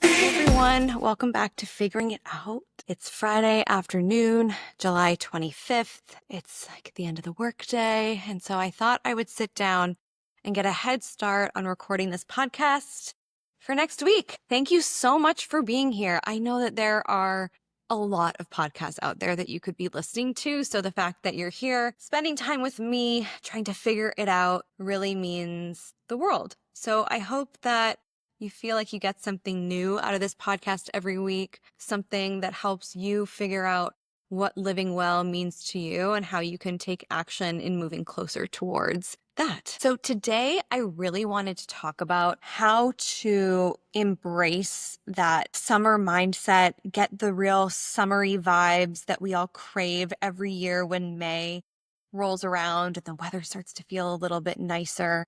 Everyone, welcome back to Figuring It Out. It's Friday afternoon, July 25th. It's like the end of the workday, and so I thought I would sit down and get a head start on recording this podcast for next week. Thank you so much for being here. I know that there are a lot of podcasts out there that you could be listening to, so the fact that you're here, spending time with me, trying to figure it out really means the world. So I hope that you feel like you get something new out of this podcast every week, something that helps you figure out what living well means to you and how you can take action in moving closer towards that. So today, I really wanted to talk about how to embrace that summer mindset, get the real summery vibes that we all crave every year when May rolls around and the weather starts to feel a little bit nicer.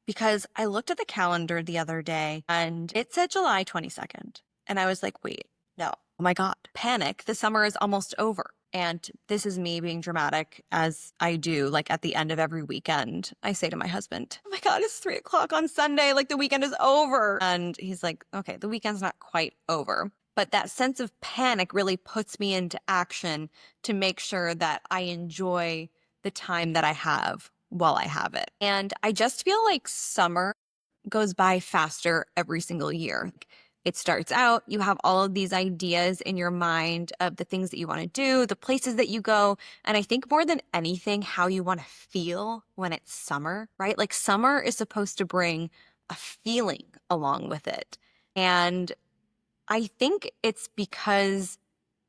Because I looked at the calendar the other day and it said July 22nd. And I was like, wait, no, oh my God, panic. The summer is almost over. And this is me being dramatic as I do, like at the end of every weekend. I say to my husband, oh my God, it's 3 o'clock on Sunday. Like the weekend is over. And he's like, okay, the weekend's not quite over. But that sense of panic really puts me into action to make sure that I enjoy the time that I have while I have it. And I just feel like summer goes by faster every single year. It starts out, you have all of these ideas in your mind of the things that you want to do, the places that you go. And I think more than anything, how you want to feel when it's summer, right? Like summer is supposed to bring a feeling along with it. And I think it's because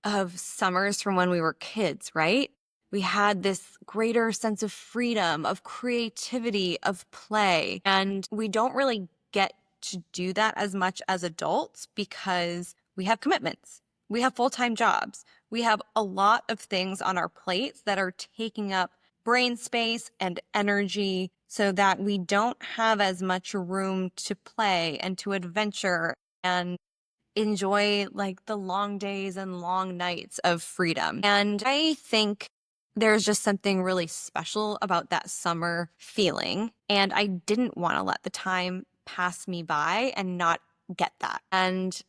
of summers from when we were kids, right? We had this greater sense of freedom, of creativity, of play. And we don't really get to do that as much as adults because we have commitments. We have full-time jobs. We have a lot of things on our plates that are taking up brain space and energy so that we don't have as much room to play and to adventure and enjoy like the long days and long nights of freedom. And I think there's just something really special about that summer feeling. And I didn't want to let the time pass me by and not get that. And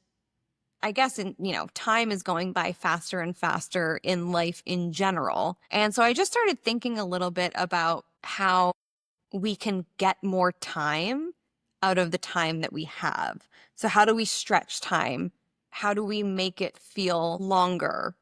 I guess, time is going by faster and faster in life in general. And so I just started thinking a little bit about how we can get more time out of the time that we have. So how do we stretch time? How do we make it feel longer?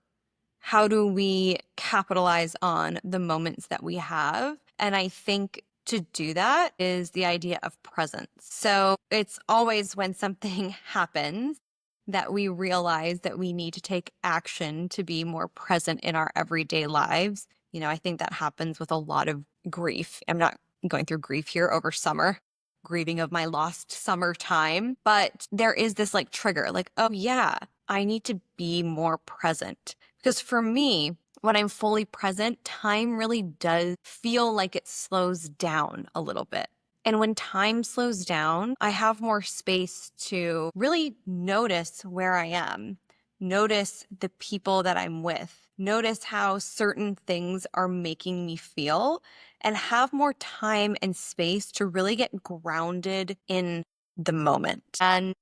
How do we capitalize on the moments that we have? And I think to do that is the idea of presence. So it's always when something happens that we realize that we need to take action to be more present in our everyday lives. I think that happens with a lot of grief. I'm not going through grief here over summer, grieving of my lost summer time. But there is this like trigger, like, oh yeah, I need to be more present. Because for me, when I'm fully present, time really does feel like it slows down a little bit. And when time slows down, I have more space to really notice where I am, notice the people that I'm with, notice how certain things are making me feel, and have more time and space to really get grounded in the moment. And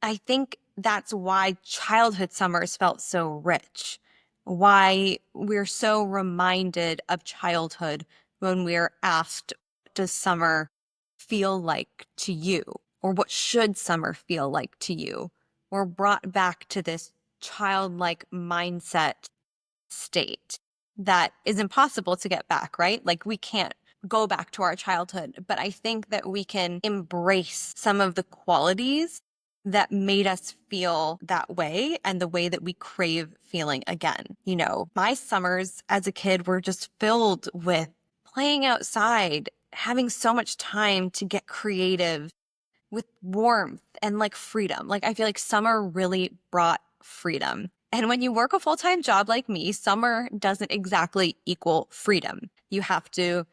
I think that's why childhood summers felt so rich, why we're so reminded of childhood when we're asked, does summer feel like to you? Or what should summer feel like to you? We're brought back to this childlike mindset state that is impossible to get back, right? Like we can't go back to our childhood, but I think that we can embrace some of the qualities that made us feel that way and the way that we crave feeling again. My summers as a kid were just filled with playing outside, having so much time to get creative with warmth and like freedom. Like I feel like summer really brought freedom. And when you work a full-time job like me, summer doesn't exactly equal freedom. You have to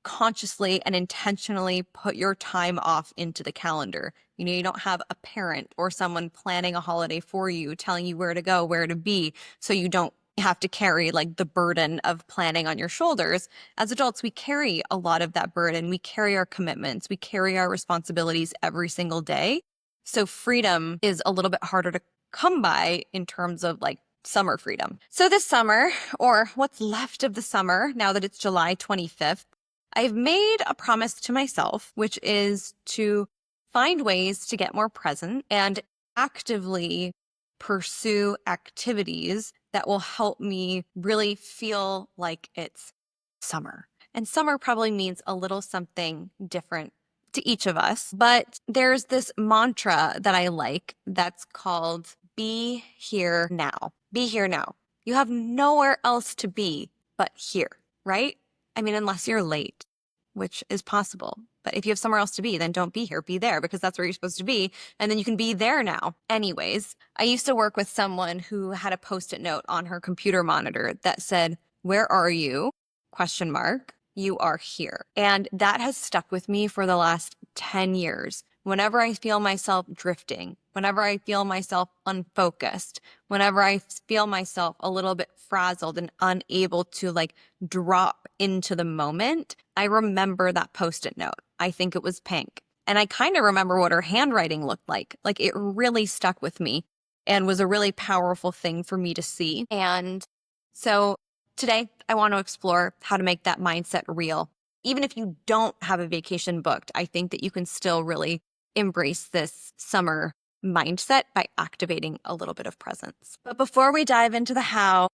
consciously and intentionally put your time off into the calendar. You don't have a parent or someone planning a holiday for you, telling you where to go, where to be, so you don't have to carry like the burden of planning on your shoulders. As adults, we carry a lot of that burden. We carry our commitments, we carry our responsibilities every single day. So freedom is a little bit harder to come by in terms of like summer freedom. So this summer, or what's left of the summer, now that it's July 25th, I've made a promise to myself, which is to find ways to get more present and actively pursue activities that will help me really feel like it's summer. And summer probably means a little something different to each of us. But there's this mantra that I like that's called be here now. Be here now. You have nowhere else to be but here, right? I mean, unless you're late, which is possible. But if you have somewhere else to be, then don't be here, be there, because that's where you're supposed to be. And then you can be there now. Anyways, I used to work with someone who had a Post-it note on her computer monitor that said, "Where are you? Question mark. You are here." And that has stuck with me for the last 10 years. Whenever I feel myself drifting, whenever I feel myself unfocused, whenever I feel myself a little bit frazzled and unable to like drop into the moment, I remember that Post-it note. I think it was pink. And I kind of remember what her handwriting looked like. Like it really stuck with me and was a really powerful thing for me to see. And so today I want to explore how to make that mindset real. Even if you don't have a vacation booked, I think that you can still really embrace this summer mindset by activating a little bit of presence. But before we dive into the how,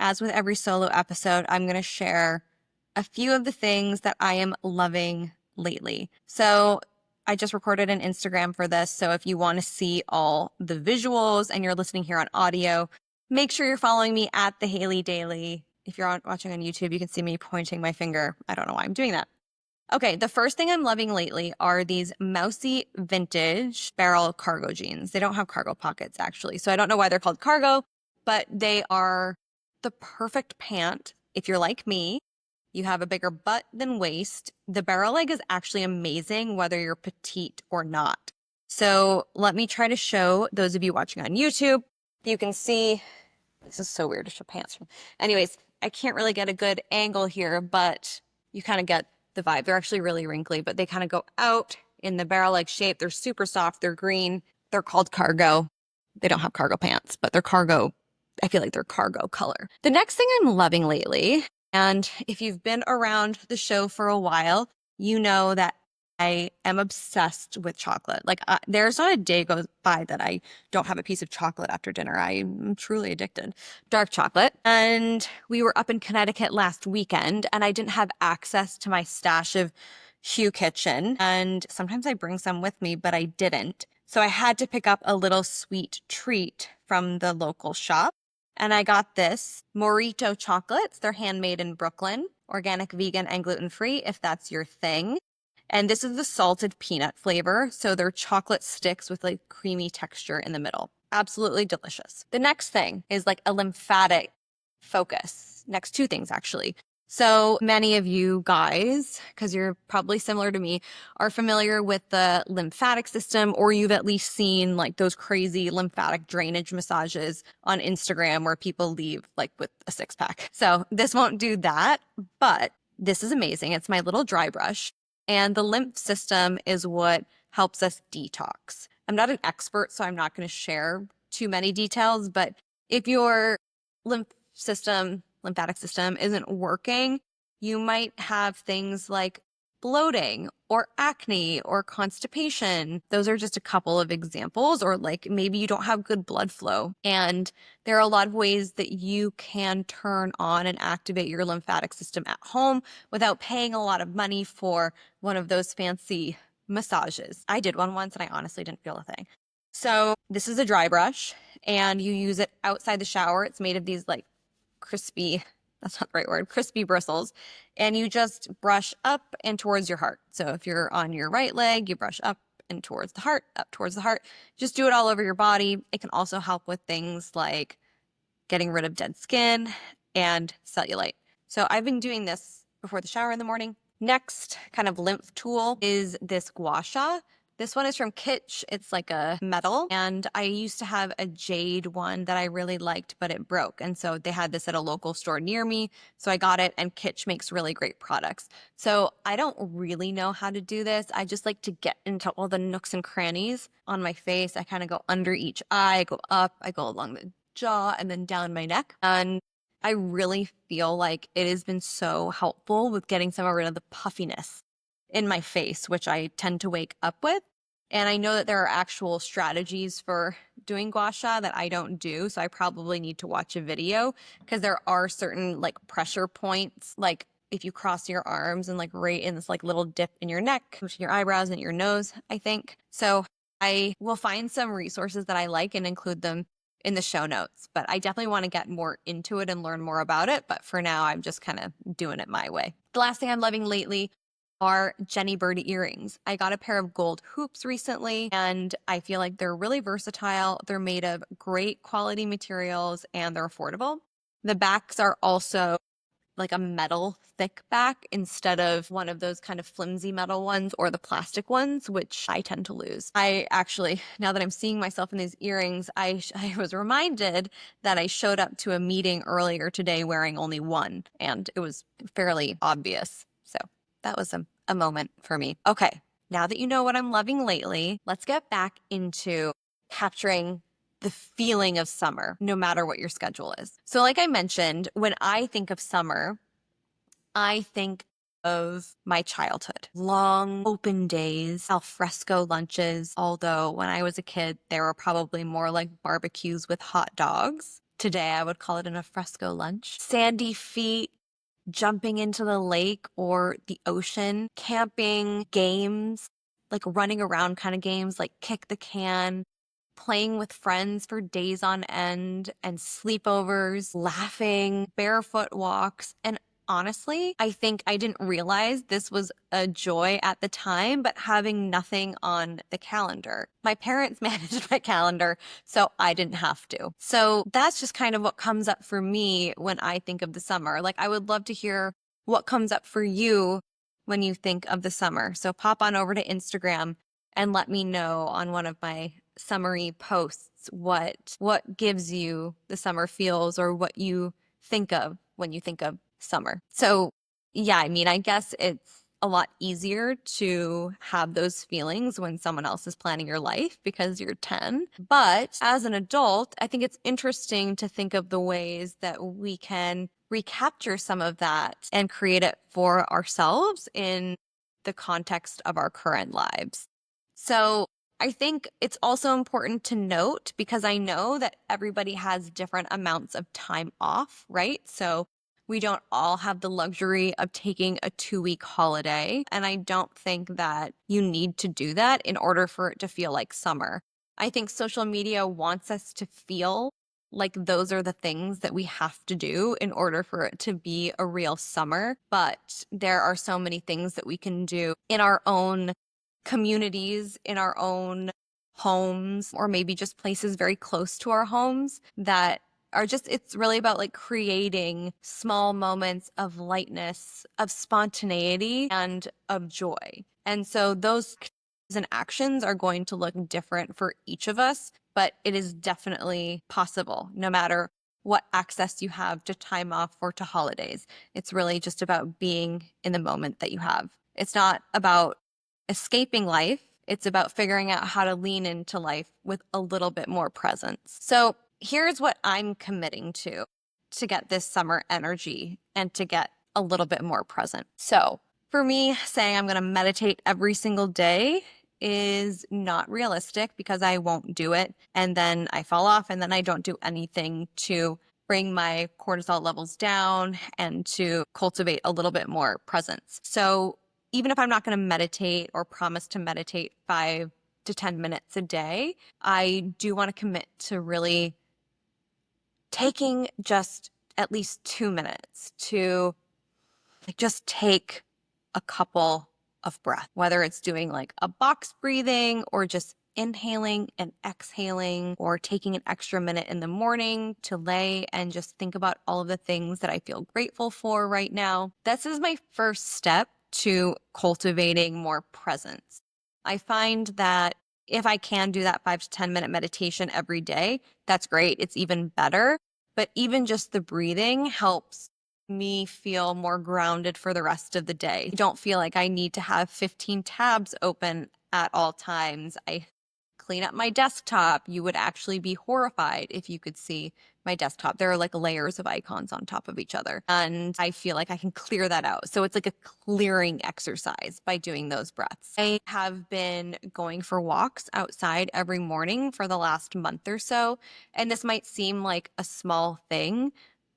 as with every solo episode, I'm going to share a few of the things that I am loving lately. So I just recorded an Instagram for this. So if you want to see all the visuals and you're listening here on audio, make sure you're following me at the Haley Daily. If you're watching on YouTube, you can see me pointing my finger. I don't know why I'm doing that. Okay, the first thing I'm loving lately are these Moussy vintage barrel cargo jeans. They don't have cargo pockets actually, so I don't know why they're called cargo, but they are the perfect pant if you're like me. You have a bigger butt than waist. The barrel leg is actually amazing whether you're petite or not. So let me try to show those of you watching on YouTube. You can see, this is so weird to show pants from. Anyways, I can't really get a good angle here, but you kind of get the vibe. They're actually really wrinkly, but they kind of go out in the barrel-like shape. They're super soft. They're green. They're called cargo. They don't have cargo pants, but they're cargo. I feel like they're cargo color. The next thing I'm loving lately, and if you've been around the show for a while, you know that I am obsessed with chocolate. Like there's not a day goes by that I don't have a piece of chocolate after dinner. I'm truly addicted. Dark chocolate. And we were up in Connecticut last weekend and I didn't have access to my stash of Hue Kitchen. And sometimes I bring some with me, but I didn't. So I had to pick up a little sweet treat from the local shop. And I got this Morito Chocolates. They're handmade in Brooklyn, organic, vegan, and gluten-free if that's your thing. And this is the salted peanut flavor. So they're chocolate sticks with like creamy texture in the middle. Absolutely delicious. The next thing is like a lymphatic focus. Next two things actually. So many of you guys, because you're probably similar to me, are familiar with the lymphatic system, or you've at least seen like those crazy lymphatic drainage massages on Instagram where people leave like with a six pack. So this won't do that, but this is amazing. It's my little dry brush. And the lymph system is what helps us detox. I'm not an expert, so I'm not going to share too many details, but if your lymphatic system isn't working, you might have things like bloating or acne or constipation. Those are just a couple of examples, or like maybe you don't have good blood flow. And there are a lot of ways that you can turn on and activate your lymphatic system at home without paying a lot of money for one of those fancy massages. I did one once and I honestly didn't feel a thing. So this is a dry brush and you use it outside the shower. It's made of these like crispy, that's not the right word, crispy bristles. And you just brush up and towards your heart. So if you're on your right leg, you brush up and towards the heart, up towards the heart. Just do it all over your body. It can also help with things like getting rid of dead skin and cellulite. So I've been doing this before the shower in the morning. Next kind of lymph tool is this Gua Sha. This one is from Kitsch. It's like a metal, and I used to have a jade one that I really liked, but it broke. And so they had this at a local store near me. So I got it, and Kitsch makes really great products. So I don't really know how to do this. I just like to get into all the nooks and crannies on my face. I kind of go under each eye, I go up, I go along the jaw, and then down my neck. And I really feel like it has been so helpful with getting some rid of the puffiness in my face, which I tend to wake up with. And I know that there are actual strategies for doing gua sha that I don't do. So I probably need to watch a video because there are certain like pressure points, like if you cross your arms and like right in this like little dip in your neck, to your eyebrows and your nose, I think. So I will find some resources that I like and include them in the show notes. But I definitely want to get more into it and learn more about it. But for now, I'm just kind of doing it my way. The last thing I'm loving lately are Jenny Bird earrings. I got a pair of gold hoops recently, and I feel like they're really versatile. They're made of great quality materials and they're affordable. The backs are also like a metal thick back instead of one of those kind of flimsy metal ones or the plastic ones, which I tend to lose. I actually, now that I'm seeing myself in these earrings, I was reminded that I showed up to a meeting earlier today wearing only one, and it was fairly obvious. So that was a moment for me. Okay, now that you know what I'm loving lately, let's get back into capturing the feeling of summer, no matter what your schedule is. So, like I mentioned, when I think of summer, I think of my childhood. Long open days, al fresco lunches, although when I was a kid, there were probably more like barbecues with hot dogs. Today, I would call it an al fresco lunch. Sandy feet, jumping into the lake or the ocean, camping, games, like running around kind of games like kick the can, playing with friends for days on end, and sleepovers, laughing, barefoot walks. And honestly, I think I didn't realize this was a joy at the time, but having nothing on the calendar. My parents managed my calendar, so I didn't have to. So that's just kind of what comes up for me when I think of the summer. Like, I would love to hear what comes up for you when you think of the summer. So pop on over to Instagram and let me know on one of my summary posts what gives you the summer feels or what you think of when you think of summer. So yeah, I mean, I guess it's a lot easier to have those feelings when someone else is planning your life because you're 10. But as an adult, I think it's interesting to think of the ways that we can recapture some of that and create it for ourselves in the context of our current lives. So I think it's also important to note because I know that everybody has different amounts of time off, right? So we don't all have the luxury of taking a 2-week holiday. And I don't think that you need to do that in order for it to feel like summer. I think social media wants us to feel like those are the things that we have to do in order for it to be a real summer. But there are so many things that we can do in our own communities, in our own homes, or maybe just places very close to our homes that are just, it's really about like creating small moments of lightness, of spontaneity, and of joy. And so those and actions are going to look different for each of us, but it is definitely possible no matter what access you have to time off or to holidays. It's really just about being in the moment that you have. It's not about escaping life. It's about figuring out how to lean into life with a little bit more presence. So here's what I'm committing to get this summer energy and to get a little bit more present. So for me, saying I'm going to meditate every single day is not realistic because I won't do it. And then I fall off and then I don't do anything to bring my cortisol levels down and to cultivate a little bit more presence. So even if I'm not going to meditate or promise to meditate 5 to 10 minutes a day, I do want to commit to really taking just at least 2 minutes to like just take a couple of breaths, whether it's doing like a box breathing or just inhaling and exhaling or taking an extra minute in the morning to lay and just think about all of the things that I feel grateful for right now. This is my first step to cultivating more presence. I find that if I can do that 5 to 10 minute meditation every day, that's great. It's even better. But even just the breathing helps me feel more grounded for the rest of the day. I don't feel like I need to have 15 tabs open at all times. I clean up my desktop. You would actually be horrified if you could see my desktop. There are like layers of icons on top of each other. And I feel like I can clear that out. So it's like a clearing exercise by doing those breaths. I have been going for walks outside every morning for the last month or so. And this might seem like a small thing,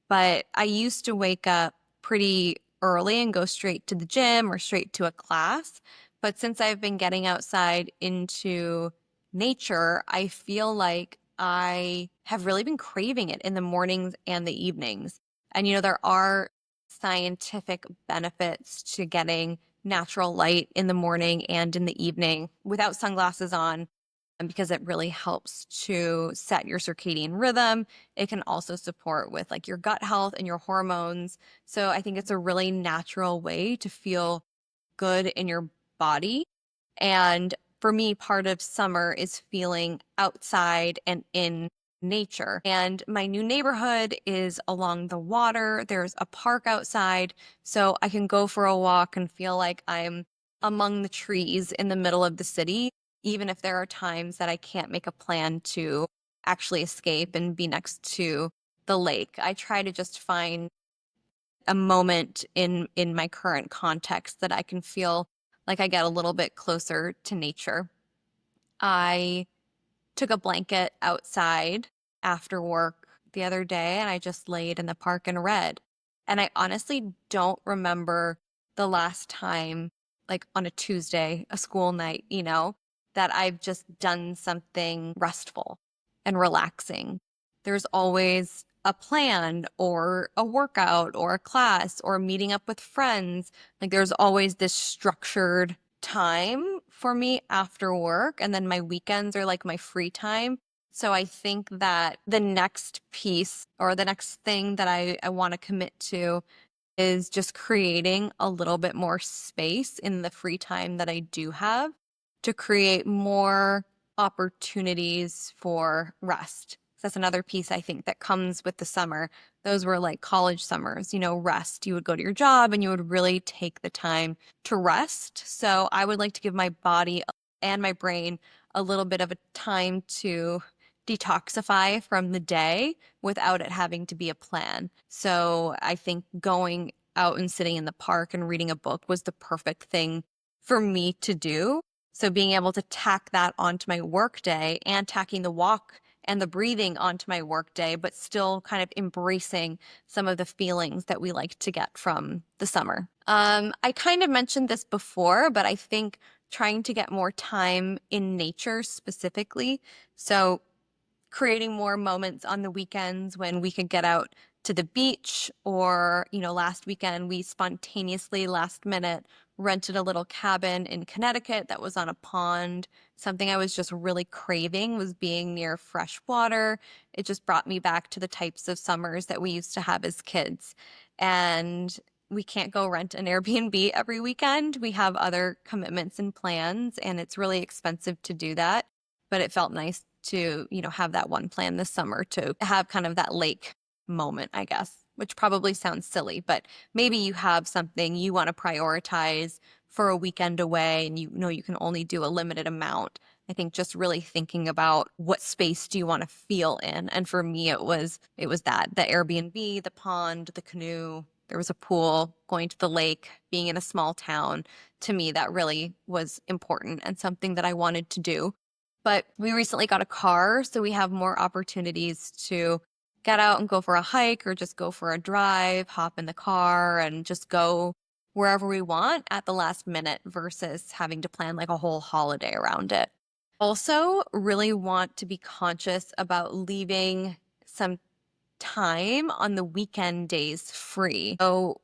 but I used to wake up pretty early and go straight to the gym or straight to a class. But since I've been getting outside into nature, I feel like I have really been craving it in the mornings and the evenings. And, there are scientific benefits to getting natural light in the morning and in the evening without sunglasses on, because it really helps to set your circadian rhythm. It can also support with like your gut health and your hormones. So I think it's a really natural way to feel good in your body. And for me, part of summer is feeling outside and in nature. And my new neighborhood is along the water. There's a park outside, so I can go for a walk and feel like I'm among the trees in the middle of the city, even if there are times that I can't make a plan to actually escape and be next to the lake. I try to just find a moment in my current context that I can feel like I get a little bit closer to nature. I took a blanket outside after work the other day and I just laid in the park and read. And I honestly don't remember the last time, like on a Tuesday, a school night, that I've just done something restful and relaxing. There's always a plan or a workout or a class or meeting up with friends. Like there's always this structured time for me after work. And then my weekends are like my free time. So I think that the next piece or the next thing that I want to commit to is just creating a little bit more space in the free time that I do have to create more opportunities for rest. That's another piece I think that comes with the summer. Those were like college summers, rest. You would go to your job and you would really take the time to rest. So I would like to give my body and my brain a little bit of a time to detoxify from the day without it having to be a plan. So I think going out and sitting in the park and reading a book was the perfect thing for me to do. So being able to tack that onto my work day and tacking the walk and the breathing onto my work day, but still kind of embracing some of the feelings that we like to get from the summer. I kind of mentioned this before, but I think trying to get more time in nature specifically. So creating more moments on the weekends when we could get out to the beach or, last weekend we spontaneously last minute rented a little cabin in Connecticut that was on a pond. Something I was just really craving was being near fresh water. It just brought me back to the types of summers that we used to have as kids. And we can't go rent an Airbnb every weekend. We have other commitments and plans, and it's really expensive to do that. But it felt nice to, have that one plan this summer to have kind of that lake moment, I guess, which probably sounds silly, but maybe you have something you want to prioritize for a weekend away and you know you can only do a limited amount. I think just really thinking about what space do you want to feel in. And for me, it was that the Airbnb, the pond, the canoe, there was a pool, going to the lake, being in a small town. To me, that really was important and something that I wanted to do. But we recently got a car, so we have more opportunities to get out and go for a hike or just go for a drive, hop in the car and just go wherever we want at the last minute versus having to plan like a whole holiday around it. Also, really want to be conscious about leaving some time on the weekend days free. So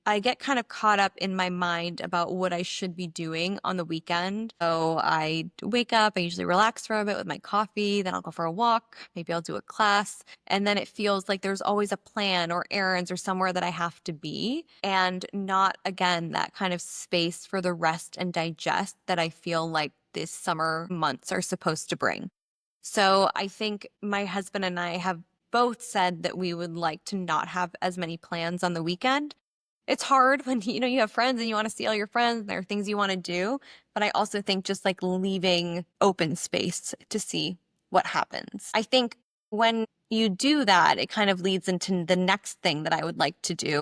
I get kind of caught up in my mind about what I should be doing on the weekend. So I wake up, I usually relax for a bit with my coffee, then I'll go for a walk, maybe I'll do a class, and then it feels like there's always a plan or errands or somewhere that I have to be, and not, again, that kind of space for the rest and digest that I feel like these summer months are supposed to bring. So I think my husband and I have both said that we would like to not have as many plans on the weekend. It's hard when you have friends and you want to see all your friends and there are things you want to do, but I also think just like leaving open space to see what happens. I think when you do that, it kind of leads into the next thing that I would like to do,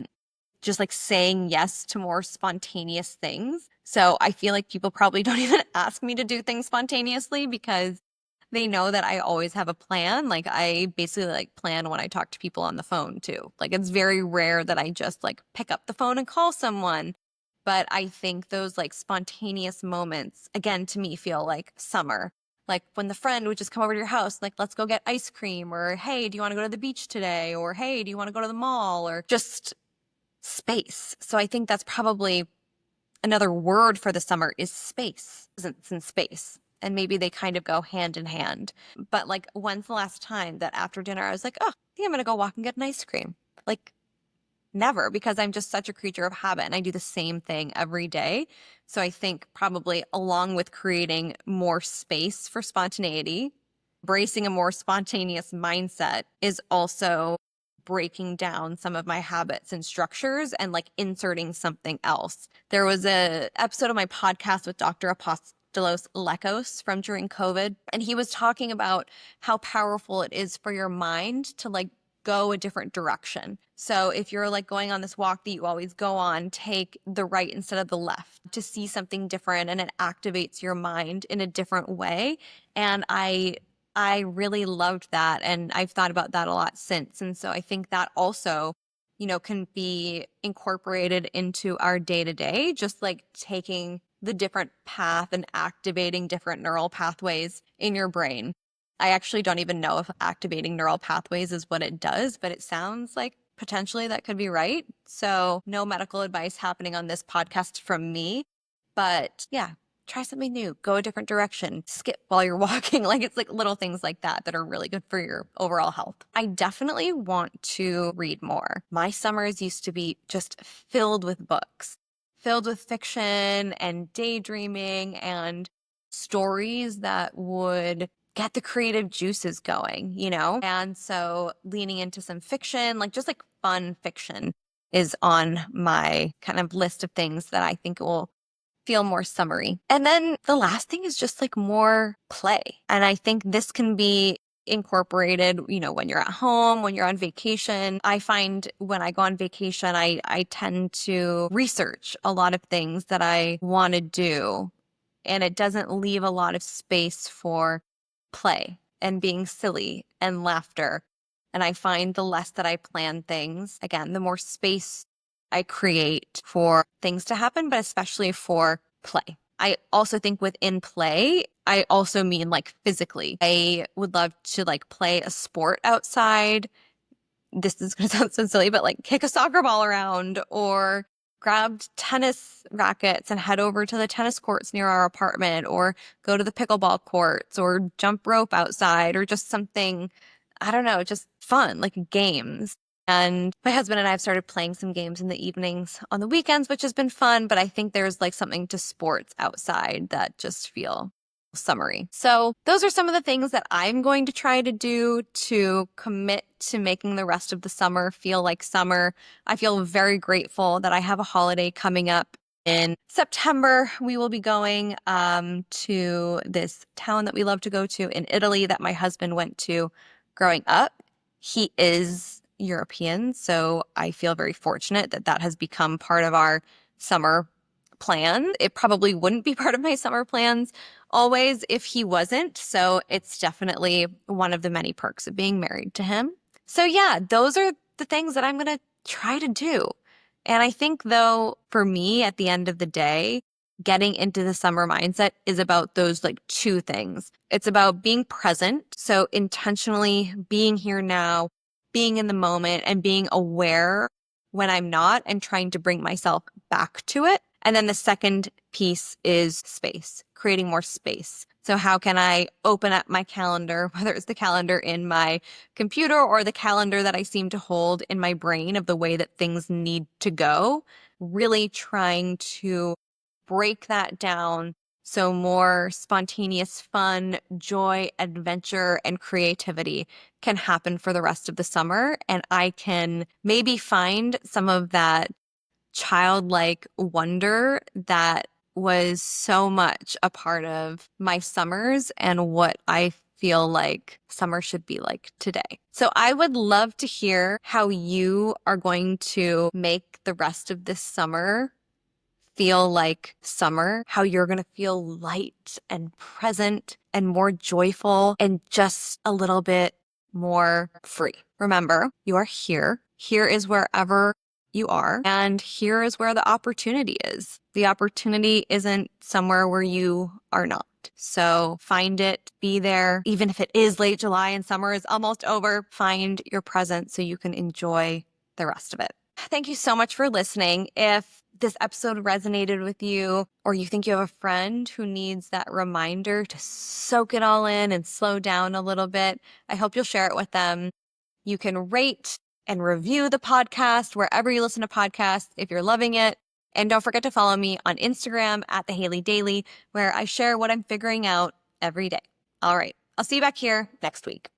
just like saying yes to more spontaneous things. So I feel like people probably don't even ask me to do things spontaneously because they know that I always have a plan. Like I basically like plan when I talk to people on the phone too. Like it's very rare that I just like pick up the phone and call someone. But I think those like spontaneous moments, again, to me feel like summer. Like when the friend would just come over to your house, like, let's go get ice cream, or hey, do you want to go to the beach today? Or hey, do you want to go to the mall? Or just space. So I think that's probably another word for the summer is space, presence in space. And maybe they kind of go hand in hand. But like, when's the last time that after dinner I was like, oh, I think I'm going to go walk and get an ice cream? Like, never, because I'm just such a creature of habit and I do the same thing every day. So I think probably along with creating more space for spontaneity, embracing a more spontaneous mindset is also breaking down some of my habits and structures and like inserting something else. There was a episode of my podcast with Dr. Apostolos Lekos from during COVID, and he was talking about how powerful it is for your mind to like go a different direction. So if you're like going on this walk that you always go on, take the right instead of the left to see something different, and it activates your mind in a different way. And I really loved that, and I've thought about that a lot since. And so I think that also, can be incorporated into our day to day, just like taking the different path and activating different neural pathways in your brain. I actually don't even know if activating neural pathways is what it does, but it sounds like potentially that could be right. So, no medical advice happening on this podcast from me, but yeah, try something new, go a different direction, skip while you're walking. Like it's like little things like that that are really good for your overall health. I definitely want to read more. My summers used to be just filled with books, filled with fiction and daydreaming and stories that would get the creative juices going. And so leaning into some fiction, like just like fun fiction is on my kind of list of things that I think will feel more summery. And then the last thing is just like more play. And I think this can be incorporated, when you're at home, when you're on vacation. I find when I go on vacation, I tend to research a lot of things that I want to do. And it doesn't leave a lot of space for play and being silly and laughter. And I find the less that I plan things, again, the more space I create for things to happen, but especially for play. I also think within play, I also mean like physically. I would love to like play a sport outside. This is going to sound so silly, but like kick a soccer ball around or grab tennis rackets and head over to the tennis courts near our apartment, or go to the pickleball courts, or jump rope outside, or just something, I don't know, just fun, like games. And my husband and I have started playing some games in the evenings on the weekends, which has been fun. But I think there's like something to sports outside that just feel summery. So those are some of the things that I'm going to try to do to commit to making the rest of the summer feel like summer. I feel very grateful that I have a holiday coming up in September. We will be going to this town that we love to go to in Italy that my husband went to growing up. He is European, so I feel very fortunate that that has become part of our summer plan. It probably wouldn't be part of my summer plans always if he wasn't. So it's definitely one of the many perks of being married to him. So yeah, those are the things that I'm going to try to do. And I think though, for me at the end of the day, getting into the summer mindset is about those like two things. It's about being present. So intentionally being here now, being in the moment and being aware when I'm not and trying to bring myself back to it. And then the second piece is space, creating more space. So how can I open up my calendar, whether it's the calendar in my computer or the calendar that I seem to hold in my brain of the way that things need to go, really trying to break that down so more spontaneous fun, joy, adventure, and creativity can happen for the rest of the summer. And I can maybe find some of that childlike wonder that was so much a part of my summers and what I feel like summer should be like today. So I would love to hear how you are going to make the rest of this summer feel like summer, how you're going to feel light and present and more joyful and just a little bit more free. Remember, you are here. Here is wherever you are, and here is where the opportunity is. The opportunity isn't somewhere where you are not. So find it, be there. Even if it is late July and summer is almost over, find your presence so you can enjoy the rest of it. Thank you so much for listening. If this episode resonated with you, or you think you have a friend who needs that reminder to soak it all in and slow down a little bit, I hope you'll share it with them. You can rate and review the podcast wherever you listen to podcasts if you're loving it. And don't forget to follow me on Instagram at The Haley Daily, where I share what I'm figuring out every day. All right, I'll see you back here next week.